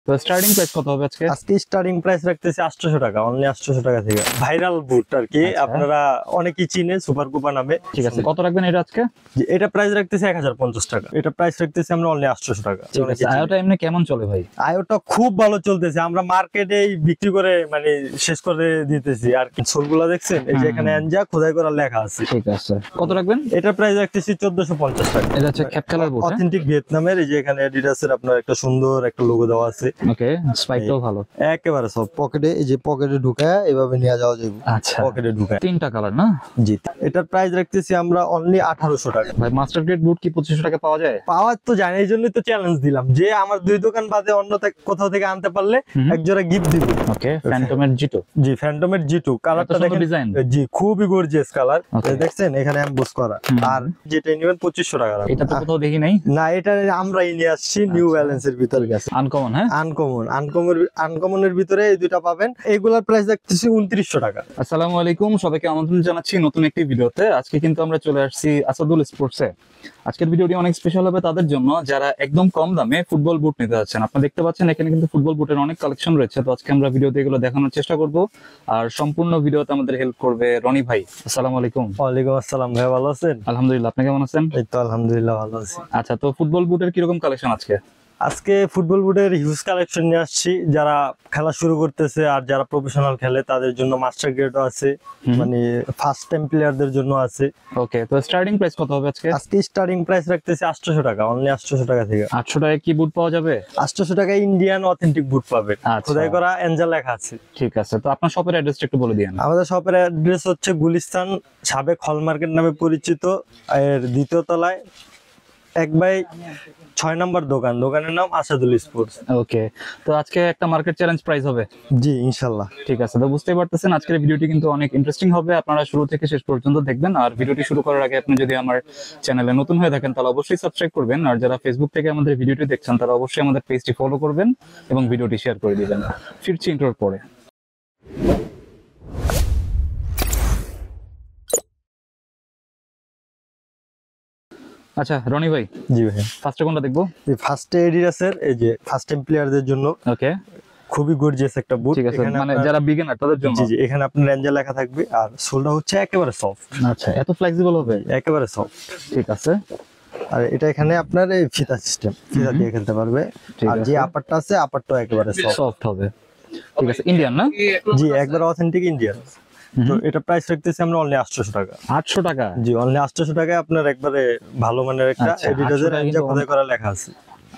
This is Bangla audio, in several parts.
তো স্টার্টিং প্রাইস কত হবে আজকে? আজকে স্টার্টিং প্রাইস রাখতেছি 800 টাকা, অনলি 800 টাকা থেকে। ভাইরাল বুট আর কি, আপনারা অনেকেই চিনেন সুপার কুপা নামে। ঠিক আছে, কত রাখবেন এটা আজকে? এটা প্রাইস রাখতেছি 1050 টাকা। এটা প্রাইস রাখতেছি আমরা অনলি 800 টাকা। আয়োটা এমনি কেমন চলে ভাই? আয়োটা খুব ভালো চলতেছে, আমরা মার্কেটেই বিক্রি করে মানে শেষ করে দিতেছি। আর কি সোলগুলো দেখছেন, এই যে এখানে এনজা খোদাই করা লেখা আছে। ঠিক আছে, কত রাখবেন? এটা প্রাইস রাখতেছি 1450 টাকা। এটা হচ্ছে ক্যাপ কালার বুট, অথেন্টিক ভিয়েতনামের। এই যে এখানে অ্যাডিডাসের আপনার একটা সুন্দর একটা লোগো দেওয়া আছে। ওকে, স্পাইকটাও ভালো একেবারে সব পকেটে, এই যে পকেটে ঢুকায় এভাবে নিয়ে যাওয়া যাবে। আচ্ছা, পকেটে ঢুকায়। তিনটা কালার না? জি, এটার প্রাইস রাখতেছি আমরা অনলি 1800 টাকা। ভাই মাস্টার গ্রেড বুট কি 2500 টাকা পাওয়া যায়? পাওয়ার তো জানি, এই জন্যই তো চ্যালেঞ্জ দিলাম যে আমার দুই দোকান বাদে অন্য কোথাও থেকে আনতে পারলে এক জোড়া গিফট দিব। ওকে, ফ্যান্টমের জিটো। জি, ফ্যান্টমের জিটু। কালারটা দেখেন, ডিজাইন জি খুবই গর্জিয়াস কালার। দেখছেন এখানে এমবোস করা। আর যেটা নিবেন 2500 টাকা। এটা তো কোথাও দেখি নাই। না, এটা আমরাই নিয়ে আসছি নিউ ব্যালেন্সের ভিতরে। আনকমন, হ্যাঁ আনকমনের ভিতরে এই দুটো পাবেন। এগুলার প্রাইস রাখতেছি 2900 টাকা। আসসালামু আলাইকুম, সবাইকে আমন্ত্রণ জানাচ্ছি নতুন একটি ভিডিওতে। আজকে কিন্তু আমরা চলে আসছি আসাদুল স্পোর্টসে। আজকের ভিডিওটি অনেক স্পেশাল হবে তাদের জন্য যারা একদম কম দামে ফুটবল বুট নিতে যাচ্ছেন। আপনারা দেখতে পাচ্ছেন এখানে কিন্তু ফুটবল বুটের অনেক কালেকশন রয়েছে। তো আজকে আমরা ভিডিওতে এগুলো দেখানোর চেষ্টা করব। আর সম্পূর্ণ ভিডিওতে আমাদের হেল্প করবে রনি ভাই। আসসালামু আলাইকুম। ওয়ালাইকুম আসসালাম ভাই, ভালো আছেন? আলহামদুলিল্লাহ, আপনি কেমন আছেন? এই তো আলহামদুলিল্লাহ ভালো আছি। আচ্ছা, তো ফুটবল বুটের কিরকম কালেকশন আজকে? আজকে ফুটবল বুটের হিউজ কালেকশন নিয়ে আসছি। যারা খেলা শুরু করতেছে আর যারা প্রফেশনাল খেলে তাদের জন্য মাস্টার গ্রেডও আছে, মানে ফার্স্ট টাইম প্লেয়ারদের জন্য আছে। ওকে, তো স্টার্টিং প্রাইস কত হবে আজকে? আজকে স্টার্টিং প্রাইস রাখতেছি 800 টাকা, অনলি 800 টাকা থেকে। 800 টাকায় কি বুট পাওয়া যাবে? 800 টাকায় ইন্ডিয়ান অথেন্টিক বুট পাবেন, খোদাই করা এঞ্জেল লেখা আছে। ঠিক আছে, তো আপনার শপের অ্যাড্রেসটা একটু বলে দিন। আমাদের শপের অ্যাড্রেস হচ্ছে গুলিস্তান, সাবেক হল মার্কেট নামে পরিচিত, এর দ্বিতীয় তলায় 1/6 নম্বর দোকান। দোকানের নাম আসাদুল স্পোর্টস। ওকে, তো আজকে একটা মার্কেট চ্যালেঞ্জ প্রাইস হবে। জি ইনশাআল্লাহ। ঠিক আছে, তো বুঝতেই পারতেছেন আজকের ভিডিওটি কিন্তু অনেক ইন্টারেস্টিং হবে। আপনারা শুরু থেকে শেষ পর্যন্ত দেখবেন। আর ভিডিওটি শুরু করার আগে আপনি যদি আমার চ্যানেলে নতুন হয়ে থাকেন তাহলে অবশ্যই সাবস্ক্রাইব করবেন। আর যারা ফেসবুক থেকে আমাদের ভিডিওটি দেখছেন তারা অবশ্যই আমাদের পেজটি ফলো করবেন এবং ভিডিওটি শেয়ার করে দিবেন। ফিরছি ইন্ট্রোর পরে। আচ্ছা রনি ভাই, জি ভাই, ফার্স্টে কোনটা দেখবো? ফার্স্টে এডিডাসের, এই যে ফার্স্ট টাইম প্লেয়ারদের জন্য। ওকে, খুবই গর্জিয়াস একটা বুট। ঠিক আছে, মানে যারা বিগিনার তাদের জন্য। জি জি, এখানে আপনার রেঞ্জার লেখা থাকবে আর সোলটা হচ্ছে একেবারে সফট। আচ্ছা, এত ফ্লেক্সিবল হবে? একেবারে সফট। ঠিক আছে, আর এটা এখানে আপনার এই ফিতা সিস্টেম, ফিতা দিয়ে খেলতে পারবে। আর যে আপারটা আছে, আপারটাও একেবারে সফট হবে। ঠিক আছে, ইন্ডিয়ান না? জি, একবার অথেন্টিক ইন্ডিয়ান। তো এটা প্রাইস রাখতেছি আমরা অনলি 800 টাকা। 800 টাকা? জি, অনলি 800 টাকায় আপনার একবারে ভালো মানের একটা এডিডাসের রেঞ্জার খোদাই করা লেখা আছে।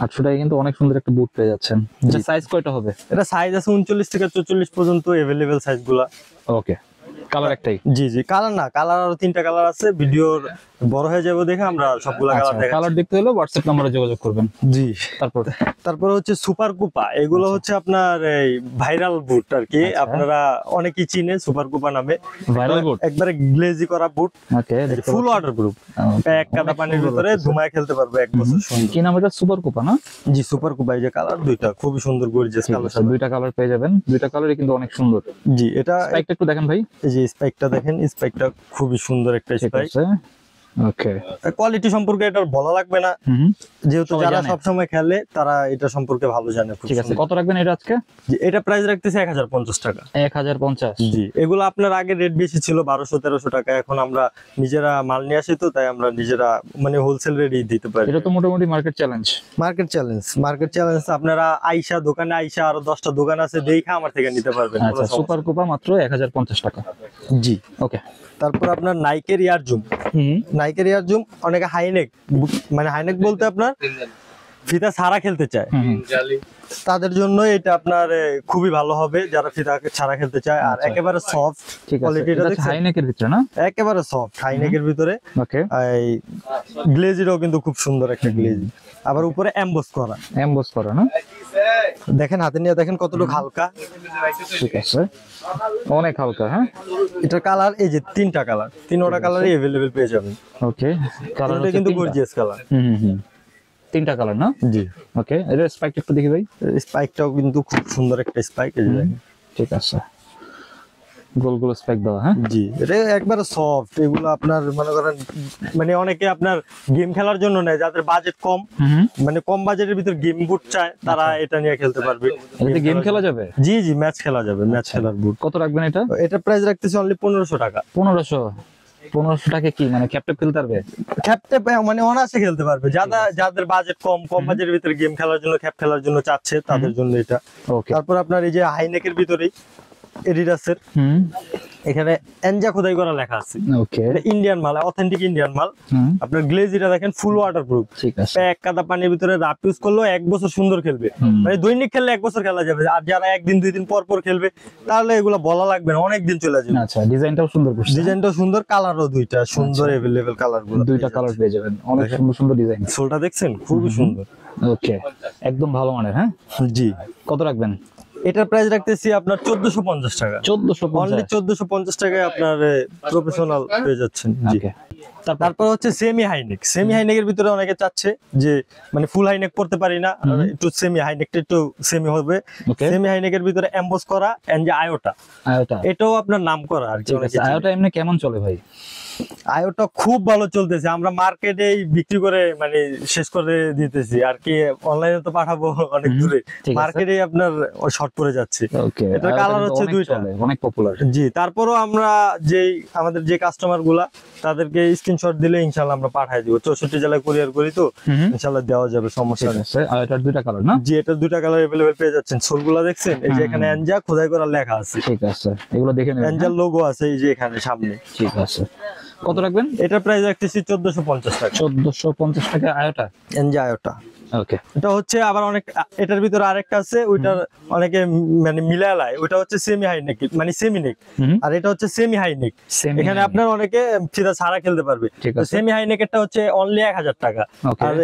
800 টাকায় কিন্তু অনেক সুন্দর একটা বুট পেয়ে যাচ্ছেন। এটা সাইজ কয়টা হবে? এটা সাইজ আছে 39 থেকে 44 পর্যন্ত अवेलेबल সাইজগুলা। ওকে, কালার একটাই? জি জি, কালার না, কালার আরো 3টা কালার আছে। ভিডিওর বড় হয়ে যাবে দেখে আমরা সবগুলা কালার দেখাচ্ছি। কালার দেখতে হলে হোয়াটসঅ্যাপ নম্বরে যোগাযোগ করবেন। জি, তারপর হচ্ছে সুপার কুপা। এগুলো হচ্ছে আপনার এই ভাইরাল বুট আর কি, আপনারা অনেকেই চিনেন সুপার কুপা নামে। ভাইরাল বুট, একবারে গ্লেজি করা বুট। ওকে, ফুল ওয়াটারপ্রুফ, এক কাদা পানির ভিতরে ধুমায় খেলতে পারবে 1 বছর। সুন্দর। কি নাম এটা? সুপার কুপা না? জি, সুপার কুপা। এই যে কালার দুইটা খুবই সুন্দর গর্জিয়াস কালার। দুইটা কালার পেয়ে যাবেন, দুইটা কালারই কিন্তু অনেক সুন্দর। জি, এটা স্পাইকটা একটু দেখেন ভাই। এই যে স্পাইকটা দেখেন, স্পাইকটা খুবই সুন্দর একটা স্পাইক। ওকে, কোয়ালিটি সম্পর্কে এটা বলা লাগবে না, যেহেতু যারা সব সময় খেলে তারা এটা সম্পর্কে ভালো জানে। ঠিক আছে, কত রাখবেন এটা আজকে? জি, এটা প্রাইস রাখতেছি 1050 টাকা। 1050? জি, এগুলো আপনার আগে রেট বেশি ছিল 1200-1300 টাকা। এখন আমরা নিজেরা মাল নিয়ে আসি, তো তাই আমরা নিজেরা মানে হোলসেল রেটই দিতে পারি। এটা তো মোটামুটি মার্কেট চ্যালেঞ্জ। মার্কেট চ্যালেঞ্জ আপনারা আইসা দোকানে আইসা, আরো 10টা দোকান আছে, দেখা আমার থেকে নিতে পারবেন। আচ্ছা, সুপার কুপা মাত্র 1050 টাকা। জি, ওকে। তারপর আপনার নাইকের ইয়ারজুম। নাইকের ইয়ারজুম অনেকে হাইনেক, মানে হাইনেক বলতে আপনার ফিতা ছাড়া খেলতে চায়, তাদের জন্য এটা আপনার খুবই ভালো হবে, যারা ফিতা ছাড়া খেলতে চায়। আর একেবারে সফট কোয়ালিটিটা দেখছেন, হাইনেকের ভিতরে না? একেবারে সফট হাইনেকের ভিতরে। ওকে, এই গ্লেজিটাও কিন্তু খুব সুন্দর একটা গ্লেজি, আবার উপরে এমবোস করা না? দেখেন হাতে নিয়ে দেখেন কতটুকু হালকা। ঠিক আছে, অনেক হালকা। হ্যাঁ, এটার কালার এই যে 3টা কালার, 3টা কালারই अवेलेबल পেয়ে যাবেন। ওকে, কালারটা কিন্তু গর্জিয়াস কালার। 3টা কালার না? জি। ওকে, এর স্পাইক একটু দেখি ভাই। স্পাইকটাও কিন্তু খুব সুন্দর একটা স্পাইক, এই যে দেখেন। ঠিক আছে, গোল গোল স্পাইক দেওয়া, হ্যাঁ জি এটা একবারে সফট। এগুলো আপনার মনে করেন মানে অনেকে আপনার গেম খেলার জন্য নেয়, যাদের বাজেট কম, মানে কম বাজেটের ভিতর গেম বুট চায়, তারা এটা নিয়ে খেলতে পারবে। এতে গেম খেলা যাবে? জি জি, ম্যাচ খেলা যাবে, ম্যাচ খেলার বুট। কত রাখবেন এটা? এটা প্রাইস রাখতেছি অনলি 1500 টাকা। 1500 টাকা কি মানে ক্যাপটেপ খেলতে পারবে? ক্যাপটেপ মানে অনায়াসে খেলতে পারবে, যাদের বাজেট কম, কম বাজেটের ভিতরে গেম খেলার জন্য, ক্যাপ খেলার জন্য চাচ্ছে, তাদের জন্য এটা। ওকে। তারপর আপনার এই যে হাইনেকের ভিতরেই এডিডাসের এখানে এনজা খোদাই করা লেখা আছে। ওকে, এটা ইন্ডিয়ান মাল, অথেন্টিক ইন্ডিয়ান মাল। আপনার গ্লেজ এটা দেখেন ফুল ওয়াটারপ্রুফ, ঠিক আছে। এক কাদা পানির ভিতরে রাফ ইউজ করলেও 1 বছর সুন্দর খেলবে, মানে দৈনিক খেললে 1 বছর খেলা যাবে। আর যারা একদিন 2 দিন পর পর খেলবে, তাহলে এগুলো বলা লাগবে না, অনেক দিন চলে যাবে। আচ্ছা, ডিজাইনটাও সুন্দর করছে। ডিজাইনটাও সুন্দর, কালারও দুইটা সুন্দর, अवेलेबल কালার গুলো, দুইটা কালার পেয়ে যাবেন, অনেক সুন্দর সুন্দর ডিজাইন। সোলটা দেখছেন খুবই সুন্দর। ওকে, একদম ভালো মানের। হ্যাঁ জি, কত রাখবেন? এটার প্রাইস রাখতেছি আপনার 1450 টাকা। 1450, অনলি 1450 টাকায় আপনার প্রফেশনাল পেয়ে যাচ্ছেন। জি, ওকে। তারপর হচ্ছে সেমি হাইনেক। সেমি হাইনেকের ভিতরে অনেকে চাচ্ছে যে মানে ফুল হাইনেক পড়তে পারি না, একটু সেমি হাইনেকটা একটু সেমি হবে। সেমি হাইনেকের ভিতরে এমবস করা এনজে আয়োটা, এটাও আপনার নাম করা আর কি। আয়োটা এমনি কেমন চলে ভাই? আয়োটা খুব ভালো চলতেছে, আমরা মার্কেটেই বিক্রি করে মানে শেষ করে দিতেছি আর কি। অনলাইনে তো পাঠাবো অনেক দূরে, মার্কেটে আপনার শর্ট পড়ে যাচ্ছে। ওকে, এটা কালার হচ্ছে দুইটা, অনেক পপুলার। জি, তারপরও আমরা আমাদের যে কাস্টমার গুলা, তাদেরকে স্ক্রিনশট দিলে ইনশাআল্লাহ আমরা পাঠিয়ে দিব। 64 জেলায় কুরিয়ার করি তো, ইনশাআল্লাহ দেওয়া যাবে, সমস্যা নেই। আর এটার দুইটা কালার না? জি, এটা দুইটা কালার अवेलेबल পেয়ে যাচ্ছেন। সোলগুলা দেখছেন, এই যে এখানে এনজা খোদাই করা লেখা আছে, ঠিক আছে, এগুলো দেখে নেবেন। এনজার লোগো আছে এই যে এখানে সামনে। ঠিক আছে, কত রাখবেন? এটা প্রাইস রাখতেছি 1450 টাকা। 1450 টাকা আয়োটা, এনজা আয়োটা। ওকে। এটা হচ্ছে আবার অনেক, এটার ভিতরে আরেকটা আছে, ওইটার অনেকে মানে মিলায়, ওইটা হচ্ছে সেমি হাই নেক, মানে সেমি নেক, আর এটা হচ্ছে সেমি হাই নেক। এখানে আপনার অনেকে ফিতা ছাড়া খেলতে পারবে। সেমি হাই নেকেরটা হচ্ছে অনলি 1000 টাকা, আর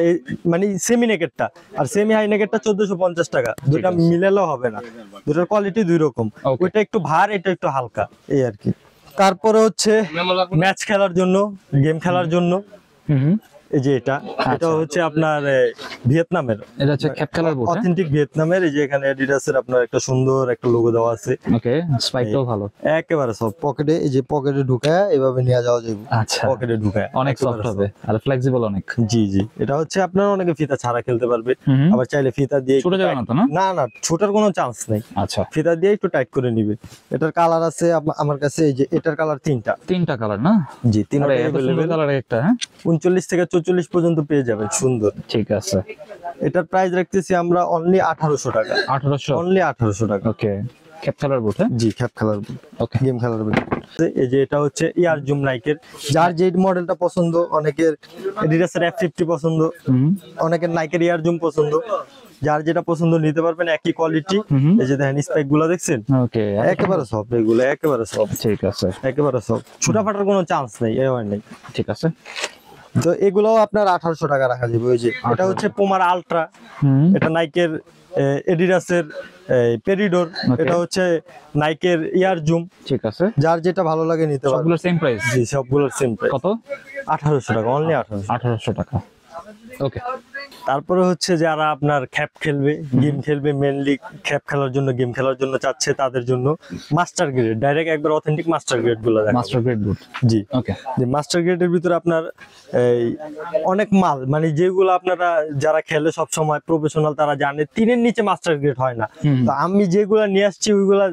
মানে সেমি নেকেরটা, আর সেমি হাই নেকেরটা 1450 টাকা। দুটা মিলালেও হবে না, দুটার কোয়ালিটি দুই রকম, ওইটা একটু ভার, এটা একটু হালকা, এই আর কি। তারপরে হচ্ছে ম্যাচ খেলার জন্য, গেম খেলার জন্য এই যে এটা হচ্ছে আপনার ভিয়েতনামের, এটা হচ্ছে ক্যাপ কালার বুট, অথেন্টিক ভিয়েতনামের। এই যে এখানে অ্যাডিডাসের আপনার একটা সুন্দর একটা লোগো দেওয়া আছে। ওকে, স্পাইকটাও ভালো, একেবারে সব পকেটে, এই যে পকেটে ঢুকায় এভাবে নিয়ে যাওয়া যাবে। আচ্ছা, পকেটে ঢুকায় অনেক সফট হবে আর ফ্লেক্সিবল অনেক। জি জি, এটা হচ্ছে আপনার অনেকে ফিতা ছাড়া খেলতে পারবে, আবার চাইলে ফিতা দিয়ে ছোট যাবে না তো? না না, ছোটার কোনো চান্স নেই। আচ্ছা, ফিতা দিয়ে একটু টাইট করে নিবে। এটার কালার আছে আমার কাছে, এই যে এটার কালার তিনটা কালার না? জি, তিনটা अवेलेबल কালার একটা। হ্যাঁ, 39 থেকে 44 পর্যন্ত পেয়ে যাবেন, সুন্দর। ঠিক আছে, এটার প্রাইস রাখতেছি আমরা অনলি 1800 টাকা। 1800, অনলি 1800 টাকা। ওকে, ক্যাপ কালার বুট। হ্যাঁ, জি, ক্যাপ কালার বুট, ওকে, গেম খেলার বুট। এই যে এটা হচ্ছে ইয়ার জুম নাইকের, যার যে মডেলটা পছন্দ, অনেকের অ্যাডিডাসের F50 পছন্দ, অনেকের নাইকের ইয়ার জুম পছন্দ, যার যেটা পছন্দ নিতে পারবেন, একই কোয়ালিটি। এই যে দেখেন স্পাইক গুলো দেখছেন, ওকে, একেবারে সব, এগুলো একেবারে সব। ঠিক আছে, একেবারে সব, ছোটা ফাটার কোনো চান্স নেই, এবার নেই। ঠিক আছে, তো এগুলো আপনার 1800 টাকা রাখা যাবে। ওই যে এটা হচ্ছে পোমার আলট্রা, এটা নাইকের এডিডাসের পেরিডোর, এটা হচ্ছে নাইকের ইয়ার জুম। ঠিক আছে, যার যেটা ভালো লাগে নিতে পারবেন। সবগুলোর সেম প্রাইস? জি, সবগুলোর সেম প্রাইস। কত? 1800 টাকা, অনলি 1800 টাকা। ওকে, তারপরে হচ্ছে যারা আপনার খ্যাপ খেলবে, গেম খেলবে, মেনলি খ্যাপ খেলার জন্য, গেম খেলার জন্য চাচ্ছে, তাদের জন্য মাস্টার গ্রেড, ডাইরেক্ট একবার অথেন্টিক মাস্টার গ্রেড গুলো দেখাবো। মাস্টার গ্রেড বুট, জি, ওকে। যে মাস্টার গ্রেডের ভিতরে আপনার এই অনেক মাল, মানে যেগুলো আপনারা যারা খেলে সব সময় প্রফেশনাল, তারা জানে 3-এর নিচে মাস্টার গ্রেড হয় না। তো আমি যেগুলা নিয়ে আসছি ওইগুলা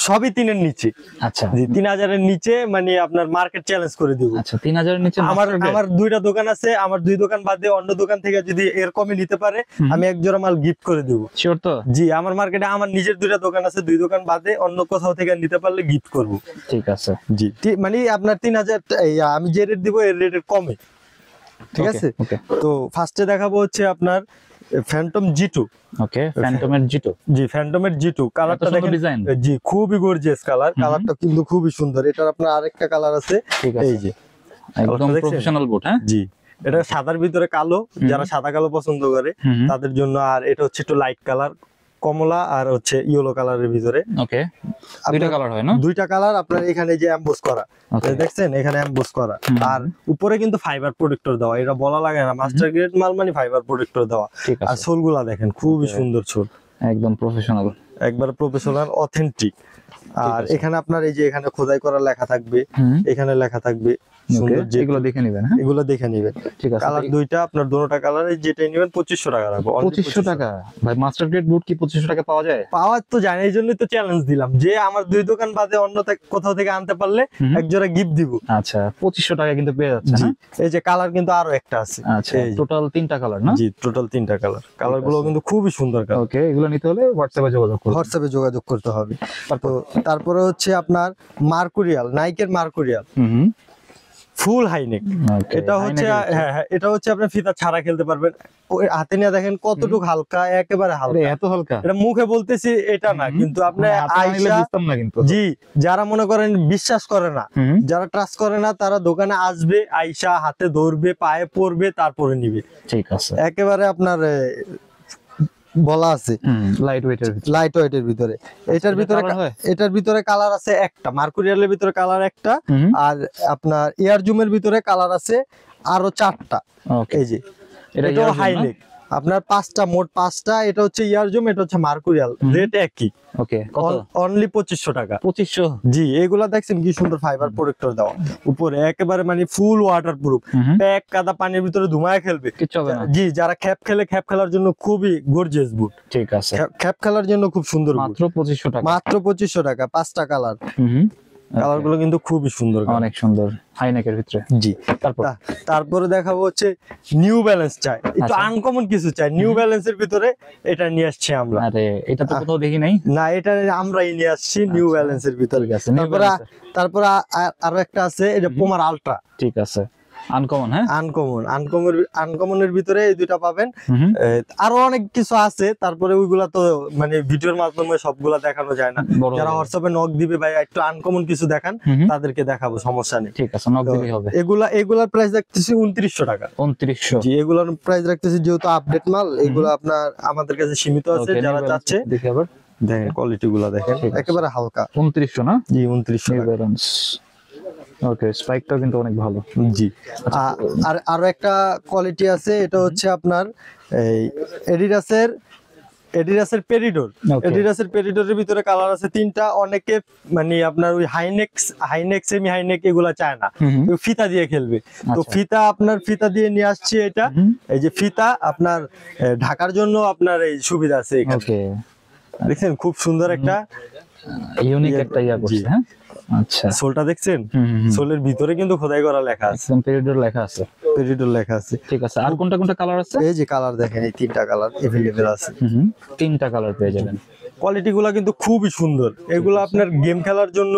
সবই 3-এর নিচে। আচ্ছা, জি, 3000-এর নিচে, মানে আপনার মার্কেট চ্যালেঞ্জ করে দিব। আচ্ছা, 3000-এর নিচে আমার 2টা দোকান আছে, আমার 2 দোকান বাদে অন্য দোকান থেকে যদি এর কমে নিতে পারে, আমি 1 জোড়া মাল গিফট করে দিব। শিওর তো? জি, আমার মার্কেটে আমার নিজের 2টা দোকান আছে, 2 দোকান বাদে অন্য কোথাও থেকে নিতে পারলে গিফট করব। ঠিক আছে, জি, মানে আপনার 3000, আমি যে রেট দিব এর রেটের কমে, ঠিক আছে। তো ফার্স্টে দেখাবো হচ্ছে আপনার ফ্যান্টম G2। ওকে, ফ্যান্টমের G2। জি, ফ্যান্টমের G2 কালারটা দেখেন, ডিজাইন। জি, খুবই গর্জিয়াস কালার, কালারটা কিন্তু খুবই সুন্দর। এটার আপনার আরেকটা কালার আছে, এই যে একদম প্রফেশনাল বুট। হ্যাঁ, জি, এটা সাদার ভিতরে কালো, যারা সাদা কালো পছন্দ করে তাদের জন্য। আর এটা হচ্ছে একটু লাইট কালার, কমলা আর হচ্ছে ইয়েলো কালারের ভিতরে। ওকে, দুইটা কালার হয় না? দুইটা কালার। আপনার এখানে যে এমবোস করা দেখছেন, এখানে এমবোস করা, আর উপরে কিন্তু ফাইবার প্রোটেক্টর দেওয়া। এটা বলা লাগে না, মাস্টার গ্রেড মাল মানে ফাইবার প্রোটেক্টর দেওয়া। আর সোলগুলা দেখেন, খুবই সুন্দর সোল, একদম প্রফেশনাল। একবার প্রফেশনাল অথেন্টিক। আর এখানে আপনার এই যে এখানে খোদাই করা লেখা থাকবে, এখানে লেখা থাকবে সুন্দর, যে এগুলো দেখে নেবেন। হ্যাঁ, এগুলো দেখে নেবেন। ঠিক আছে। কালার দুইটা আপনার দুটোটা কালার, যেটাই নেবেন 2500 টাকা রাখবো। 2500 টাকা ভাই? মাস্টার গ্রেড বুট কি 2500 টাকা পাওয়া যায়? পাওয়ার তো জানি, এই জন্যই তো চ্যালেঞ্জ দিলাম যে আমার দুই দোকান বাদে অন্য কোথাও থেকে আনতে পারলে এক জোড়া গিফট দিব। আচ্ছা, 2500 টাকা কিন্তু পেয়ে যাচ্ছে না? এই যে কালার কিন্তু আরো একটা আছে। আচ্ছা, টোটাল 3টা কালার না? জি, টোটাল 3টা কালার। কালার গুলো কিন্তু খুবই সুন্দর কালার। ওকে, এগুলো নিতে হলে হোয়াটসঅ্যাপে যোগাযোগ করুন। হোয়াটসঅ্যাপে যোগাযোগ করতে হবে। তো তারপরে হচ্ছে আপনার মার্কুরিয়াল, নাইকের মার্কুরিয়াল ফুল হাইনেক। এটা হচ্ছে, হ্যাঁ হ্যাঁ, এটা হচ্ছে আপনি ফিতা ছাড়া খেলতে পারবেন। ওই হাতে নিয়ে দেখেন কতটুকু হালকা, একেবারে হালকা। এত হালকা? এটা মুখে বলতেছি এটা না, কিন্তু আপনি আইসা, জি, যারা মনে করেন বিশ্বাস করে না, যারা ট্রাস্ট করে না, তারা দোকানে আসবে, আইসা হাতে ধরবে, পায়ে পড়বে, তারপরে নিবে। ঠিক আছে, একেবারে আপনার বলা আছে লাইট ওয়েটের ভিতরে। এটার ভিতরে কালার আছে একটা, মার্কুরিয়ালের ভিতরে কালার একটা, আর আপনার এয়ার জুমের ভিতরে কালার আছে আরো 4টা। এই যে এটাও হাইনেক, আপনার 5টা, মোট 5টা। এটা হচ্ছে ইয়ার জুম, এটা হচ্ছে মার্কুরিয়াল। রেট একই। ওকে, কত? অনলি 2500 টাকা। 2500? জি, এগুলা দেখছেন কি সুন্দর ফাইবার প্রোটেক্টর দেওয়া উপরে, একেবারে মানে ফুল ওয়াটার প্রুফ। এক কাদা পানির ভিতরে ধুমায় খেলবে, কিচ্ছু হবে না। জি, যারা খ্যাপ খেলে, খ্যাপ খেলার জন্য খুবই গর্জিয়াস বুট। ঠিক আছে, খ্যাপ খেলার জন্য খুব সুন্দর বুট। মাত্র 2500 টাকা? মাত্র 2500 টাকা। 5টা কালার। কালার গুলো কিন্তু খুবই সুন্দর, অনেক সুন্দর, হাইনেকের ভিতরে। জি। তারপরে দেখাবো হচ্ছে নিউ ব্যালেন্স চাই, একটু আনকমন কিছু চাই। নিউ ব্যালেন্সের ভিতরে এটা নিয়ে আসছি আমরা। আরে, এটা তো কোথাও দেখি নাই। না, এটা আমরাই নিয়ে আসছি নিউ ব্যালেন্সের ভিতরে। তারপরে আরো একটা আছে, এটা পুমার আলট্রা। ঠিক আছে, আনকমন। হ্যাঁ, আনকমনের ভিতরে এই দুইটা পাবেন। আরো অনেক কিছু আছে, তারপরে ওইগুলা তো মানে ভিডিওর মাধ্যমে সবগুলা দেখানো যায় না। যারা হোয়াটসঅ্যাপে নক দিবে, ভাই একটু আনকমন কিছু দেখান, তাদেরকে দেখাবো, সমস্যা নেই। ঠিক আছে, নক দিলেই হবে। এগুলার প্রাইস রাখতেছি 2900 টাকা। 2900? জি, এগুলার প্রাইস রাখতেছি, যেহেতু আপডেট মাল, এগুলো আপনার আমাদের কাছে সীমিত আছে। যারা চাচ্ছে দেখি, আবার দেখেন কোয়ালিটি গুলা দেখেন, একেবারে হালকা। 2900 না? জি, 2900 টাকা। ওকে, স্পাইকটা কিন্তু অনেক ভালো। জি। আর আরো একটা কোয়ালিটি আছে, এটা হচ্ছে আপনার এই এডিডাসের পেরিডোর। এডিডাসের পেরিডোরের ভিতরে কালার আছে 3টা। অনেকে মানে আপনার ওই হাইনেক সেমি হাইনেক এগুলা চায় না, ফিতা দিয়ে খেলবে। তো ফিতা দিয়ে নিয়ে আসছি এটা। এই যে ফিতা আপনার ঢাকার জন্য আপনার এই সুবিধা আছে এখানে। দেখছেন খুব সুন্দর একটা ইউনিক একটা ইয়া করছে। হ্যাঁ, আচ্ছা, সোলটা দেখছেন? সোলের ভিতরে কিন্তু খোদাই করা লেখা আছে, পেরিডোর লেখা আছে। ঠিক আছে। আর কোনটা কোনটা কালার আছে? এই যে কালার দেখেন, এই 3টা কালার अवेलेबल আছে। 3টা কালার পেয়ে যাবেন। কোয়ালিটি গুলা কিন্তু খুবই সুন্দর। এগুলো আপনার গেম খেলার জন্য,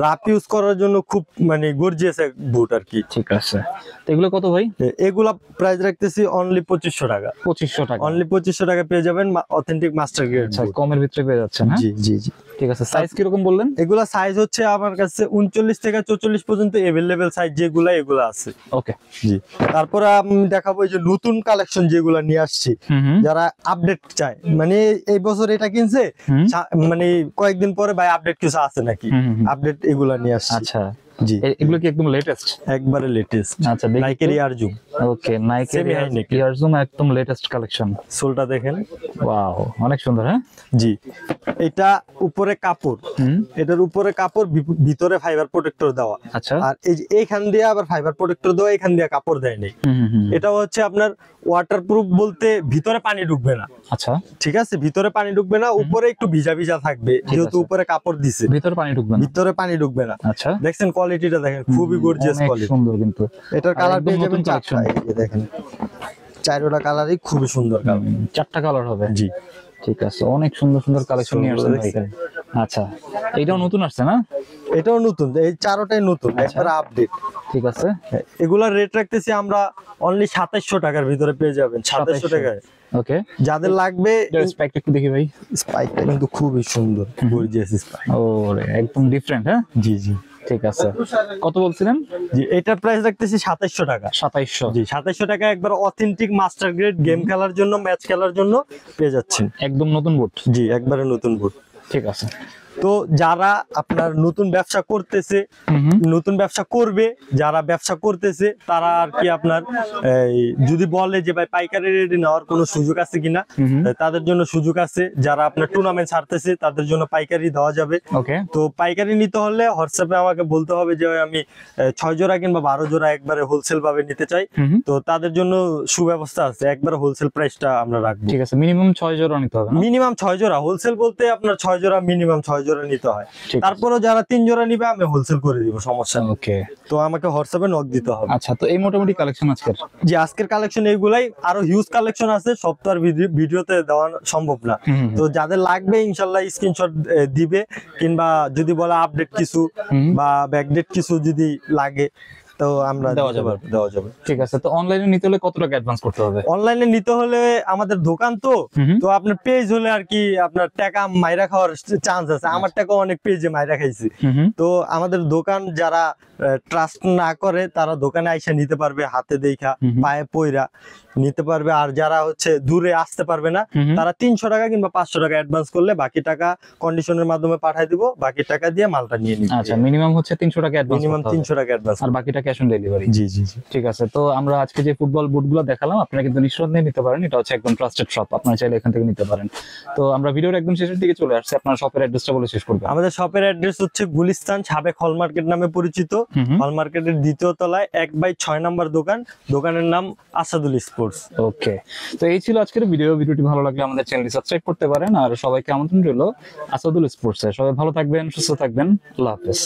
রাফ ইউজ করার জন্য খুব মানে গর্জিয়াস এক বুট আর কি। ঠিক আছে, তো এগুলো কত ভাই? এগুলা প্রাইস রাখতেছি অনলি 2500 টাকা। 2500 টাকা? অনলি 2500 টাকা পেয়ে যাবেন অথেন্টিক মাস্টার গ্রেড। আচ্ছা, কমের ভিতরে পেয়ে যাচ্ছেন? হ্যাঁ, জি জি জি। ঠিক আছে, সাইজ কি রকম বললেন? এগুলা সাইজ হচ্ছে আমার কাছে 39 থেকে 44 পর্যন্ত अवेलेबल সাইজ এগুলা আছে। ওকে, জি। তারপরে আমি দেখাবো এই যে নতুন কালেকশন যেগুলা নিয়ে আসছি, যারা আপডেট চায়, মানে এই বছর এটা কিনছে, মানে কয়েকদিন পরে ভাই আপডেট কিছু আছে নাকি, আপডেট এগুলা নিয়ে আসছি। আচ্ছা, জি, এগুলো কি একদম লেটেস্ট? একবারে লেটেস্ট। আচ্ছা, নাইকের এয়ার জুম। ওকে, নাইকের এয়ার জুম একদম লেটেস্ট কালেকশন। সোলটা দেখেন, ওয়াও, অনেক সুন্দর। হ্যাঁ, জি। এটা উপরে কাপড়, এটার উপরে কাপড়, ভিতরে ফাইবার প্রোটেক্টর দেওয়া। আচ্ছা, আর এই যে এইখান দিয়ে আবার ফাইবার প্রোটেক্টর দেওয়া, এখান দিয়ে কাপড় দেয় নেই। এটা হচ্ছে আপনার ওয়াটারপ্রুফ বলতে ভিতরে পানি ঢুকবে না। আচ্ছা, ঠিক আছে, ভিতরে পানি ঢুকবে না, উপরে একটু ভিজা ভিজা থাকবে, যেহেতু উপরে কাপড় দিছে। ভিতরে পানি ঢুকবে না? ভিতরে পানি ঢুকবে না। আচ্ছা, দেখছেন কোয়ালিটিটা দেখেন, খুবই গর্জিয়াস কোয়ালিটি, সুন্দর। কিন্তু এটার কালার পেয়ে যাবেন 4টা। এই যে দেখেন 4টা কালারই খুবই সুন্দর কালার। 4টা কালার হবে? জি। ঠিক আছে, অনেক সুন্দর সুন্দর কালেকশন নিয়ে আসছেন এখানে। আচ্ছা, এটাও নতুন আসছে না? এটাও নতুন, এই 4টাই নতুন, একবার আপডেট। ঠিক আছে, এগুলার রেট রাখতেছি আমরা অনলি 2700 টাকার ভিতরে পেয়ে যাবেন। 2700 টাকায়। ওকে, যাদের লাগবে স্পাইকটা একটু দেখি ভাই। স্পাইকটা কিন্তু খুবই সুন্দর, গর্জিয়াস স্পাইক। ওরে, একদম ডিফারেন্ট। হ্যাঁ, জি জি। ঠিক আছে, কত বলছিলেন? জি, এটার প্রাইস রাখতেছি 2700 টাকা। 2700? জি, 2700 টাকা একবার অথেন্টিক মাস্টার গ্রেড গেম খেলার জন্য, ম্যাচ খেলার জন্য পেয়ে যাচ্ছেন। একদম নতুন বুট? জি, একবারে নতুন বুট। ঠিক আছে, তো যারা আপনার নতুন ব্যবসা করতেছে, নতুন ব্যবসা করবে, যারা ব্যবসা করতেছে তারা আর কি আপনার যদি বলে যে ভাই পাইকারি রেটে নেওয়ার কোনো সুযোগ আছে কিনা, তাদের জন্য সুযোগ আছে। যারা আপনার টুর্নামেন্ট ছাড়তেছে তাদের জন্য পাইকারি দেওয়া যাবে। ওকে, তো পাইকারি নিতে হলে হোয়াটসঅ্যাপে আমাকে বলতে হবে যে আমি 6 জোড়া কিংবা 12 জোড়া একবারে হোলসেল ভাবে নিতে চাই। তো তাদের জন্য সুব্যবস্থা আছে, একবারে হোলসেল প্রাইসটা আমরা রাখবো। ঠিক আছে, মিনিমাম 6 জোড়া নিতে হবে না? মিনিমাম 6 জোড়া, হোলসেল বলতে আপনার 6 জোড়া, মিনিমাম 6 জোড়া নিতে হয়। ঠিক আছে। তারপরেও যারা 3 জোড়া নিবে আমি হোলসেল করে দিব, সমস্যা নেই। ওকে, তো আমাকে হোয়াটসঅ্যাপে নক দিতে হবে। আচ্ছা, তো এই মোটামুটি কালেকশন আজকের? যে আজকের কালেকশন এইগুলাই, আরো হিউজ কালেকশন আছে, সব তো আর ভিডিওতে দেওয়া সম্ভব না। তো যাদের লাগবে ইনশাল্লাহ স্ক্রিনশট দিবে, কিংবা যদি বলে আপডেট কিছু বা ব্যাকডেট কিছু যদি লাগে তো আমরা দেওয়া যাবে। ঠিক আছে, তো অনলাইনে নিতে হলে কত টাকা অ্যাডভান্স করতে হবে? অনলাইনে নিতে হলে আমাদের দোকান তো আপনার পেজ হলে আর কি আপনার টাকা মাইরা খাওয়ার চান্স আছে। আমার টাকা অনেক পেজে মাইরা খাইছি। তো আমাদের দোকান যারা ট্রাস্ট না করে তারা দোকানে আইসা নিতে পারবে, হাতে দেখা পায়ে পয়রা নিতে পারবে। আর যারা হচ্ছে দূরে আসতে পারবে না তারা 300 টাকা কিংবা 500 টাকা অ্যাডভান্স করলে বাকি টাকা কন্ডিশনের মাধ্যমে পাঠিয়ে দিব, বাকি টাকা দিয়ে মালটা নিয়ে নিবে। আচ্ছা, মিনিমাম হচ্ছে 300 টাকা অ্যাডভান্স, মিনিমাম 300 টাকা অ্যাডভান্স, আর বাকিটা ক্যাশ অন ডেলিভারি। জি জি জি। ঠিক আছে, তো আমরা আজকে যে ফুটবল বুটগুলো দেখালাম আপনারা কিন্তু নিঃসন্দেহে নিতে পারেন, এটা হচ্ছে একদম ট্রাস্টেড শপ, আপনারা চাইলে এখান থেকে নিতে পারেন। তো আমরা ভিডিওর একদম শেষের দিকে চলে আসছি, আপনার শপের অ্যাড্রেসটা বলে শেষ করবেন। আমাদের শপের অ্যাড্রেস হচ্ছে গুলিস্তান সাবেক হল মার্কেট নামে পরিচিত। হল মার্কেটের 2য় তলায় 1/6 নম্বর দোকান, দোকানের নাম আসাদুল স্পোর্টস। ওকে, তো এই ছিল আজকের ভিডিওটি ভালো লাগলে আমাদের চ্যানেলটি সাবস্ক্রাইব করতে পারেন, আর সবাইকে আমন্ত্রণ রইল আসাদুল স্পোর্টসে। সবাই ভালো থাকবেন, সুস্থ থাকবেন, আল্লাহ হাফেজ।